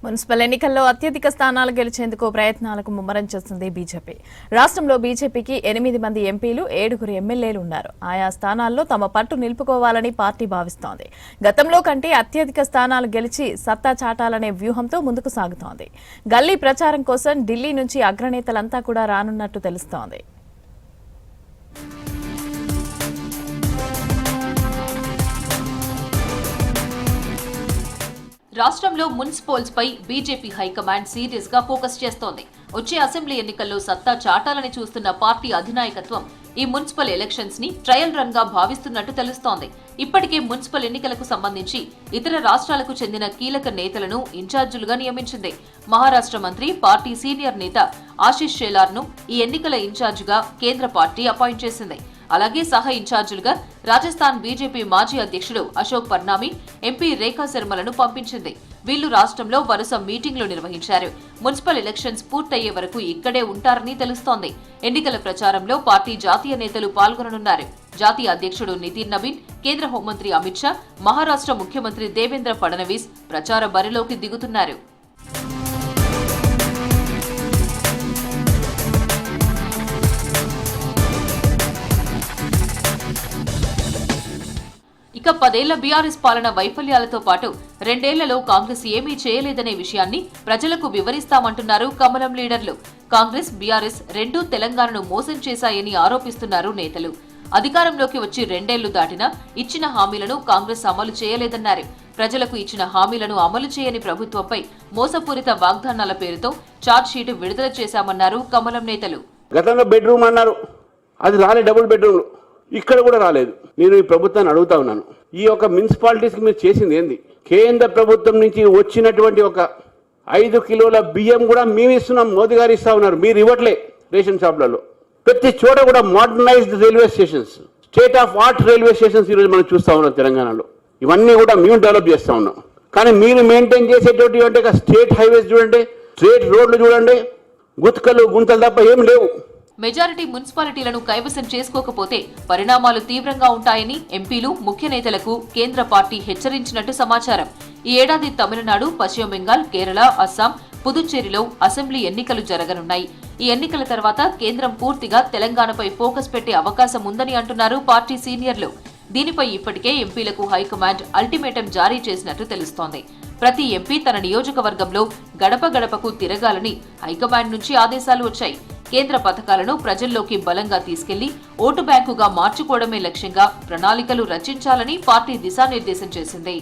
Municipal ఎన్నికల్లో అత్యధిక స్థానాలు గెలిచేందుకు ప్రయత్నాలకు ముమ్మరం చేస్తుంది బీజేపీ. రాష్ట్రంలో బీజేపీకి 8 మంది ఎంపీలు, 7 ఎమ్మెల్యేలు ఉన్నారు. ఆయా స్థానాల్లో తమ పట్టు నిలుపుకోవాలని పార్టీ భావిస్తోంది. గతంలో కంటే అత్యధిక స్థానాలు గెలిచి సత్తా చాటాలనే వ్యూహంతో ముందుకు సాగుతోంది. గల్లీ ప్రచారం కోసం ఢిల్లీ నుంచి అగ్రనేతలంతా కూడా రానున్నట్టు తెలుస్తోంది. రాష్ట్రంలో మున్సిపల్స్ పై బీజేపీ హైకమాండ్ సీరియస్ గా ఫోకస్ చేస్తోంది. వచ్చే అసెంబ్లీ ఎన్నికల్లో సత్తా చాటాలని చూస్తున్న పార్టీ అధినాయకత్వం ఈ మున్సిపల్ ఎలక్షన్స్ ని ట్రయల్ రన్ గా భావిస్తున్నట్టు తెలుస్తోంది. ఇప్పటికే మున్సిపల్ ఎన్నికలకు సంబంధించి ఇతర రాష్ట్రాలకు చెందిన కీలక నేతలను ఇన్ఛార్జీలుగా నియమించింది. మహారాష్ట్ర మంత్రి, పార్టీ సీనియర్ నేత ఆశిష్ షేలార్ ను ఈ ఎన్నికల ఇన్ఛార్జిగా కేంద్ర పార్టీ అపాయింట్ చేసింది. అలాగే సహా ఇన్ఛార్జీలుగా రాజస్థాన్ బీజేపీ మాజీ అధ్యక్షుడు అశోక్ పర్నామి, ఎంపీ రేఖా శర్మలను పంపించింది. వీళ్లు రాష్ట్రంలో వరుస మీటింగ్లు నిర్వహించారు. మున్సిపల్ ఎలక్షన్స్ పూర్తయ్యే వరకు ఇక్కడే ఉంటారని తెలుస్తోంది. ఎన్నికల ప్రచారంలో పార్టీ జాతీయ నేతలు పాల్గొననున్నారు. జాతీయ అధ్యక్షుడు నితిన్ నవీన్, కేంద్ర హోంమంత్రి అమిత్ షా, మహారాష్ట్ర ముఖ్యమంత్రి దేవేంద్ర ఫడ్నవీస్ ప్రచార బరిలోకి దిగుతున్నారు. ఇక 10 ఏళ్ల బీఆర్ఎస్ పాలన వైఫల్యాలతో పాటు 2 ఏళ్లలో కాంగ్రెస్ ఏమీ చేయలేదనే విషయాన్ని ప్రజలకు వివరిస్తామంటున్నారు కమలం లీడర్లు. కాంగ్రెస్, బీఆర్ఎస్ రెండూ తెలంగాణను మోసం చేశాయని ఆరోపిస్తున్నారు నేతలు. అధికారంలోకి వచ్చి 2 ఏళ్లు దాటినా ఇచ్చిన హామీలను కాంగ్రెస్ అమలు చేయలేదన్నారు. ప్రజలకు ఇచ్చిన హామీలను అమలు చేయని ప్రభుత్వంపై మోసపూరిత వాగ్దానాల పేరుతో ఛార్జ్షీట్ విడుదల చేశామన్నారు కమలం నేతలు. గతంలో బెడ్రూమ్ అన్నారు, అది రాలే, డబుల్ బెడ్రూమ్ ఇక్కడ కూడా రాలేదు. నేను ఈ ప్రభుత్వాన్ని అడుగుతా ఉన్నాను, ఈ యొక్క మున్సిపాలిటీస్కి మీరు చేసింది ఏంది? కేంద్ర ప్రభుత్వం నుంచి వచ్చినటువంటి ఒక 5 కిలోల బియ్యం కూడా మేము ఇస్తున్నాం, మోదీ గారు ఇస్తా ఉన్నారు, మీరు ఇవ్వట్లే. రేషన్ షాప్లలో ప్రతి చోట కూడా modernised railway stations, state of art railway stations ఈరోజు మనం చూస్తూ ఉన్నాం తెలంగాణలో. ఇవన్నీ కూడా మేము డెవలప్ చేస్తూ ఉన్నాం. కానీ మీరు మెయింటైన్ చేసేటువంటి అంటే స్టేట్ హైవేస్ చూడండి, స్టేట్ రోడ్లు చూడండి, గుత్కలు గుంతలు తప్ప ఏం లేవు. మెజారిటీ మున్సిపాలిటీలను కైవసం చేసుకోకపోతే పరిణామాలు తీవ్రంగా ఉంటాయని ఎంపీలు, ముఖ్య నేతలకు కేంద్ర పార్టీ హెచ్చరించినట్టు సమాచారం. ఈ ఏడాది తమిళనాడు, పశ్చిమ బెంగాల్, కేరళ, అస్సాం, పుదుచ్చేరిలో అసెంబ్లీ ఎన్నికలు జరగనున్నాయి. ఈ ఎన్నికల తర్వాత కేంద్రం పూర్తిగా తెలంగాణపై ఫోకస్ పెట్టే అవకాశం ఉందని అంటున్నారు పార్టీ సీనియర్లు. దీనిపై ఇప్పటికే ఎంపీలకు హైకమాండ్ అల్టిమేటం జారీ చేసినట్టు తెలుస్తోంది. ప్రతి ఎంపీ తన నియోజకవర్గంలో గడప గడపకు తిరగాలని హైకమాండ్ నుంచి ఆదేశాలు వచ్చాయి. కేంద్ర పథకాలను ప్రజల్లోకి బలంగా తీసుకెళ్లి ఓటు బ్యాంకుగా మార్చుకోవడమే లక్ష్యంగా ప్రణాళికలు రచించాలని పార్టీ దిశానిర్దేశం చేసింది.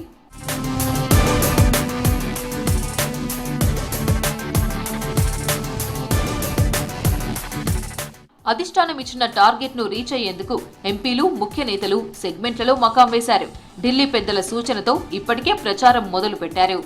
అధిష్టానం ఇచ్చిన టార్గెట్ ను రీచ్ అయ్యేందుకు ఎంపీలు, ముఖ్య నేతలు సెగ్మెంట్లలో మకాం వేశారు. ఢిల్లీ పెద్దల సూచనతో ఇప్పటికే ప్రచారం మొదలు పెట్టారు.